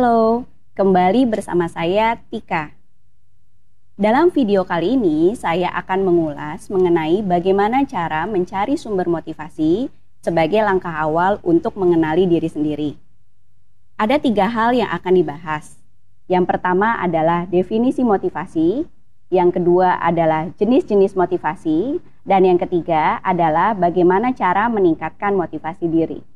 Halo, kembali bersama saya Tika. Dalam video kali ini, saya akan mengulas mengenai bagaimana cara mencari sumber motivasi sebagai langkah awal untuk mengenali diri sendiri. Ada 3 hal yang akan dibahas. Yang pertama adalah definisi motivasi, yang kedua adalah jenis-jenis motivasi, dan yang ketiga adalah bagaimana cara meningkatkan motivasi diri.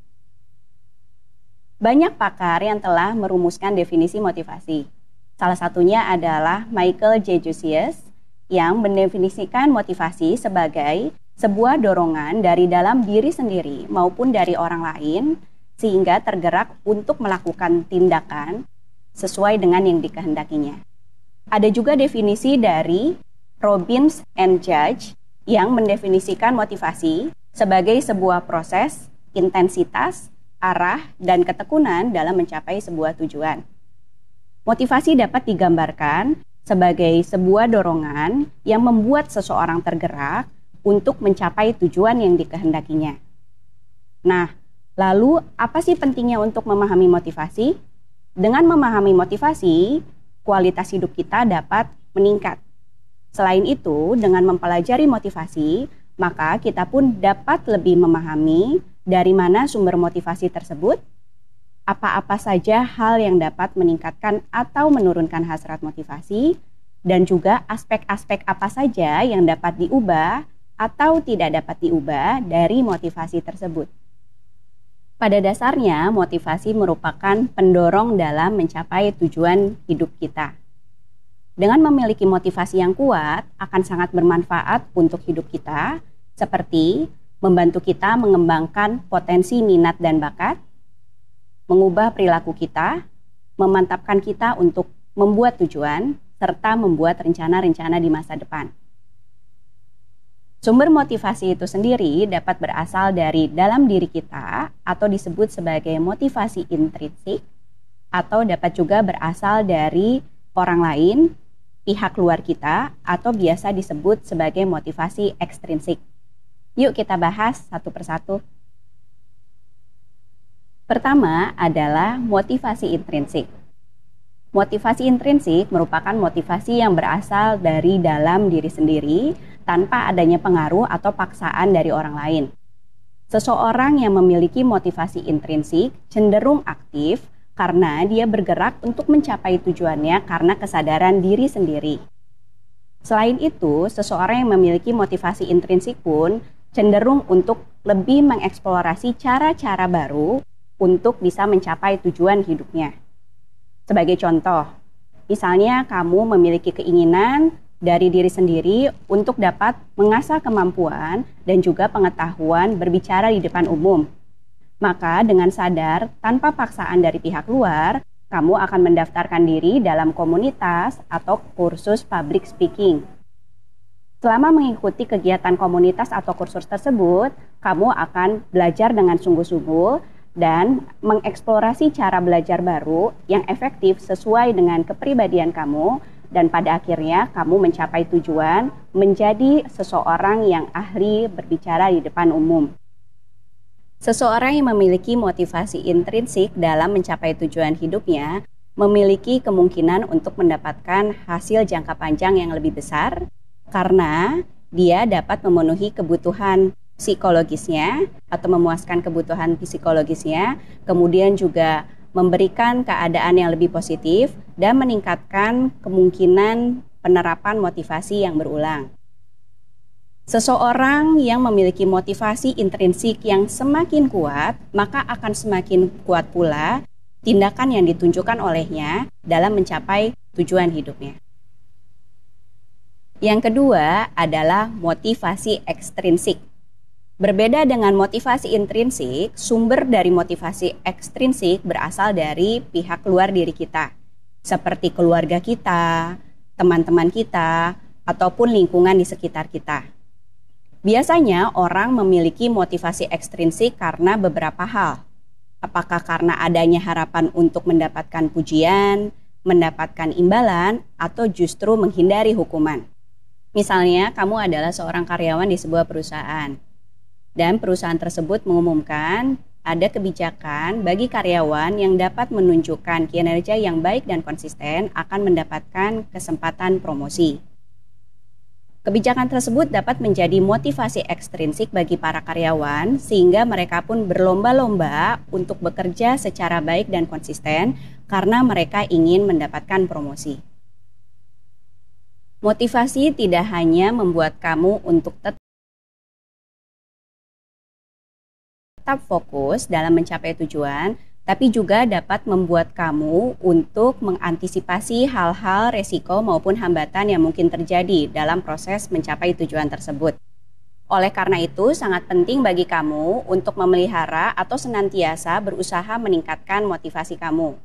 Banyak pakar yang telah merumuskan definisi motivasi. Salah satunya adalah Michael J. Jussius yang mendefinisikan motivasi sebagai sebuah dorongan dari dalam diri sendiri maupun dari orang lain sehingga tergerak untuk melakukan tindakan sesuai dengan yang dikehendakinya. Ada juga definisi dari Robbins and Judge yang mendefinisikan motivasi sebagai sebuah proses, intensitas, arah, dan ketekunan dalam mencapai sebuah tujuan. Motivasi dapat digambarkan sebagai sebuah dorongan yang membuat seseorang tergerak untuk mencapai tujuan yang dikehendakinya. Nah, lalu apa sih pentingnya untuk memahami motivasi? Dengan memahami motivasi, kualitas hidup kita dapat meningkat. Selain itu, dengan mempelajari motivasi, maka kita pun dapat lebih memahami dari mana sumber motivasi tersebut, apa-apa saja hal yang dapat meningkatkan atau menurunkan hasrat motivasi, dan juga aspek-aspek apa saja yang dapat diubah atau tidak dapat diubah dari motivasi tersebut. Pada dasarnya, motivasi merupakan pendorong dalam mencapai tujuan hidup kita. Dengan memiliki motivasi yang kuat, akan sangat bermanfaat untuk hidup kita, seperti membantu kita mengembangkan potensi minat dan bakat, mengubah perilaku kita, memantapkan kita untuk membuat tujuan, serta membuat rencana-rencana di masa depan. Sumber motivasi itu sendiri dapat berasal dari dalam diri kita atau disebut sebagai motivasi intrinsik, atau dapat juga berasal dari orang lain, pihak luar kita, atau biasa disebut sebagai motivasi ekstrinsik. Yuk kita bahas satu persatu. Pertama adalah motivasi intrinsik. Motivasi intrinsik merupakan motivasi yang berasal dari dalam diri sendiri tanpa adanya pengaruh atau paksaan dari orang lain. Seseorang yang memiliki motivasi intrinsik cenderung aktif karena dia bergerak untuk mencapai tujuannya karena kesadaran diri sendiri. Selain itu, seseorang yang memiliki motivasi intrinsik pun cenderung untuk lebih mengeksplorasi cara-cara baru untuk bisa mencapai tujuan hidupnya. Sebagai contoh, misalnya kamu memiliki keinginan dari diri sendiri untuk dapat mengasah kemampuan dan juga pengetahuan berbicara di depan umum. Maka dengan sadar, tanpa paksaan dari pihak luar, kamu akan mendaftarkan diri dalam komunitas atau kursus public speaking. Selama mengikuti kegiatan komunitas atau kursus tersebut, kamu akan belajar dengan sungguh-sungguh dan mengeksplorasi cara belajar baru yang efektif sesuai dengan kepribadian kamu, dan pada akhirnya kamu mencapai tujuan menjadi seseorang yang ahli berbicara di depan umum. Seseorang yang memiliki motivasi intrinsik dalam mencapai tujuan hidupnya memiliki kemungkinan untuk mendapatkan hasil jangka panjang yang lebih besar karena dia dapat memenuhi kebutuhan psikologisnya atau memuaskan kebutuhan psikologisnya, kemudian juga memberikan keadaan yang lebih positif dan meningkatkan kemungkinan penerapan motivasi yang berulang. Seseorang yang memiliki motivasi intrinsik yang semakin kuat, maka akan semakin kuat pula tindakan yang ditunjukkan olehnya dalam mencapai tujuan hidupnya. Yang kedua adalah motivasi ekstrinsik. Berbeda dengan motivasi intrinsik, sumber dari motivasi ekstrinsik berasal dari pihak luar diri kita, seperti keluarga kita, teman-teman kita, ataupun lingkungan di sekitar kita. Biasanya orang memiliki motivasi ekstrinsik karena beberapa hal. Apakah karena adanya harapan untuk mendapatkan pujian, mendapatkan imbalan, atau justru menghindari hukuman. Misalnya, kamu adalah seorang karyawan di sebuah perusahaan, dan perusahaan tersebut mengumumkan ada kebijakan bagi karyawan yang dapat menunjukkan kinerja yang baik dan konsisten akan mendapatkan kesempatan promosi. Kebijakan tersebut dapat menjadi motivasi ekstrinsik bagi para karyawan sehingga mereka pun berlomba-lomba untuk bekerja secara baik dan konsisten karena mereka ingin mendapatkan promosi. Motivasi tidak hanya membuat kamu untuk tetap fokus dalam mencapai tujuan, tapi juga dapat membuat kamu untuk mengantisipasi hal-hal resiko maupun hambatan yang mungkin terjadi dalam proses mencapai tujuan tersebut. Oleh karena itu, sangat penting bagi kamu untuk memelihara atau senantiasa berusaha meningkatkan motivasi kamu.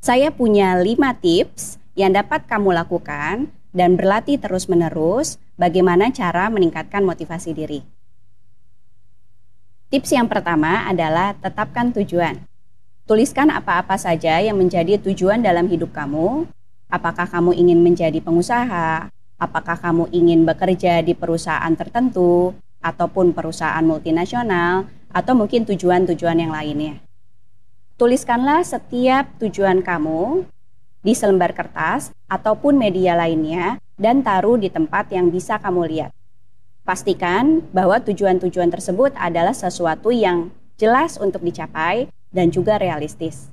Saya punya 5 tips yang dapat kamu lakukan dan berlatih terus-menerus bagaimana cara meningkatkan motivasi diri. Tips yang pertama adalah tetapkan tujuan. Tuliskan apa-apa saja yang menjadi tujuan dalam hidup kamu. Apakah kamu ingin menjadi pengusaha? Apakah kamu ingin bekerja di perusahaan tertentu? Ataupun perusahaan multinasional? Atau mungkin tujuan-tujuan yang lainnya. Tuliskanlah setiap tujuan kamu di selembar kertas ataupun media lainnya dan taruh di tempat yang bisa kamu lihat. Pastikan bahwa tujuan-tujuan tersebut adalah sesuatu yang jelas untuk dicapai dan juga realistis.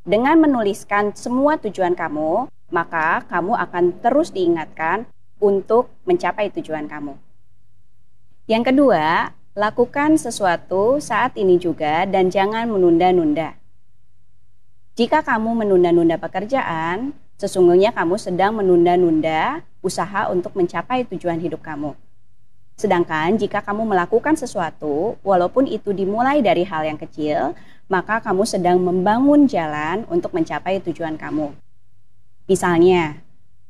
Dengan menuliskan semua tujuan kamu, maka kamu akan terus diingatkan untuk mencapai tujuan kamu. Yang kedua, lakukan sesuatu saat ini juga dan jangan menunda-nunda. Jika kamu menunda-nunda pekerjaan, sesungguhnya kamu sedang menunda-nunda usaha untuk mencapai tujuan hidup kamu. Sedangkan jika kamu melakukan sesuatu, walaupun itu dimulai dari hal yang kecil, maka kamu sedang membangun jalan untuk mencapai tujuan kamu. Misalnya,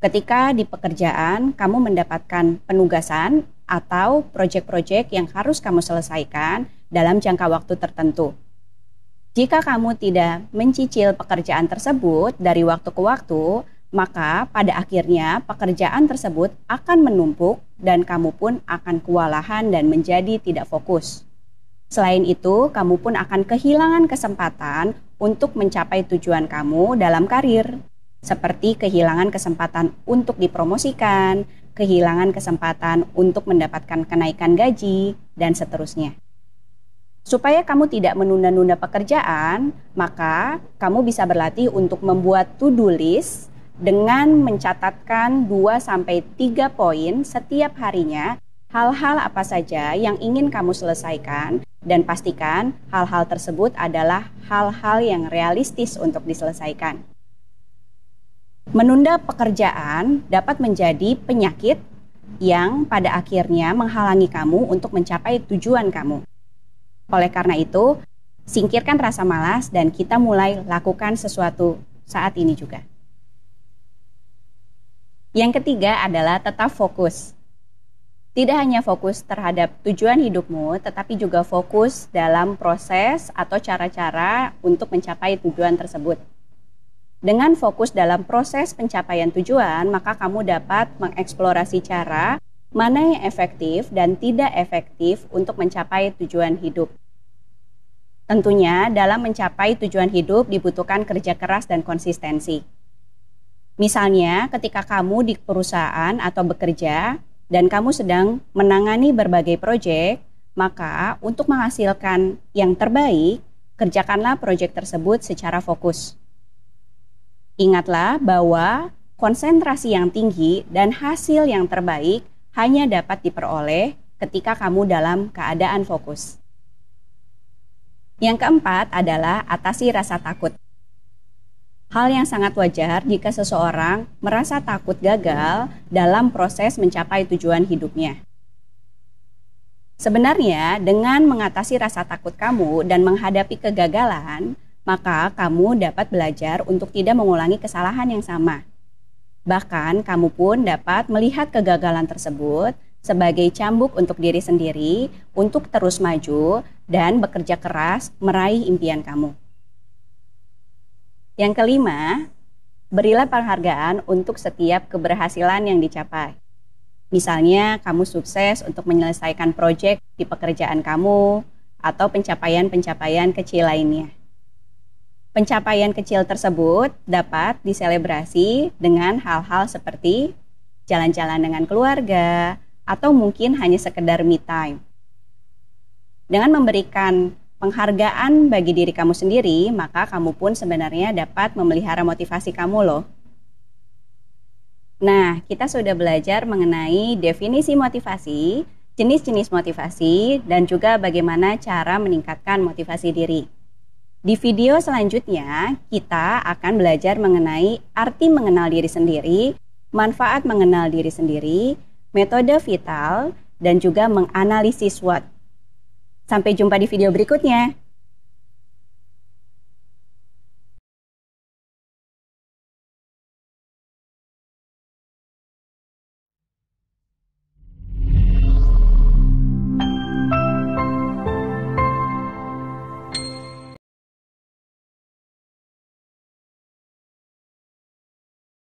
ketika di pekerjaan kamu mendapatkan penugasan atau proyek-proyek yang harus kamu selesaikan dalam jangka waktu tertentu. Jika kamu tidak mencicil pekerjaan tersebut dari waktu ke waktu, maka pada akhirnya pekerjaan tersebut akan menumpuk dan kamu pun akan kewalahan dan menjadi tidak fokus. Selain itu, kamu pun akan kehilangan kesempatan untuk mencapai tujuan kamu dalam karir, seperti kehilangan kesempatan untuk dipromosikan, kehilangan kesempatan untuk mendapatkan kenaikan gaji, dan seterusnya. Supaya kamu tidak menunda-nunda pekerjaan, maka kamu bisa berlatih untuk membuat to-do list dengan mencatatkan 2-3 poin setiap harinya hal-hal apa saja yang ingin kamu selesaikan dan pastikan hal-hal tersebut adalah hal-hal yang realistis untuk diselesaikan. Menunda pekerjaan dapat menjadi penyakit yang pada akhirnya menghalangi kamu untuk mencapai tujuan kamu. Oleh karena itu, singkirkan rasa malas dan kita mulai lakukan sesuatu saat ini juga. Yang ketiga adalah tetap fokus. Tidak hanya fokus terhadap tujuan hidupmu, tetapi juga fokus dalam proses atau cara-cara untuk mencapai tujuan tersebut. Dengan fokus dalam proses pencapaian tujuan, maka kamu dapat mengeksplorasi cara mana yang efektif dan tidak efektif untuk mencapai tujuan hidup. Tentunya dalam mencapai tujuan hidup dibutuhkan kerja keras dan konsistensi. Misalnya ketika kamu di perusahaan atau bekerja dan kamu sedang menangani berbagai proyek, maka untuk menghasilkan yang terbaik, kerjakanlah proyek tersebut secara fokus. Ingatlah bahwa konsentrasi yang tinggi dan hasil yang terbaik hanya dapat diperoleh ketika kamu dalam keadaan fokus. Yang keempat adalah atasi rasa takut. Hal yang sangat wajar jika seseorang merasa takut gagal dalam proses mencapai tujuan hidupnya. Sebenarnya, dengan mengatasi rasa takut kamu dan menghadapi kegagalan, maka kamu dapat belajar untuk tidak mengulangi kesalahan yang sama. Bahkan, kamu pun dapat melihat kegagalan tersebut sebagai cambuk untuk diri sendiri untuk terus maju dan bekerja keras meraih impian kamu. Yang kelima, berilah penghargaan untuk setiap keberhasilan yang dicapai. Misalnya, kamu sukses untuk menyelesaikan proyek di pekerjaan kamu, atau pencapaian-pencapaian kecil lainnya. Pencapaian kecil tersebut dapat diselebrasi dengan hal-hal seperti jalan-jalan dengan keluarga, atau mungkin hanya sekedar me time. Dengan memberikan penghargaan bagi diri kamu sendiri, maka kamu pun sebenarnya dapat memelihara motivasi kamu loh. Nah, kita sudah belajar mengenai definisi motivasi, jenis-jenis motivasi, dan juga bagaimana cara meningkatkan motivasi diri. Di video selanjutnya, kita akan belajar mengenai arti mengenal diri sendiri, manfaat mengenal diri sendiri, metode vital, dan juga menganalisis SWOT. Sampai jumpa di video berikutnya.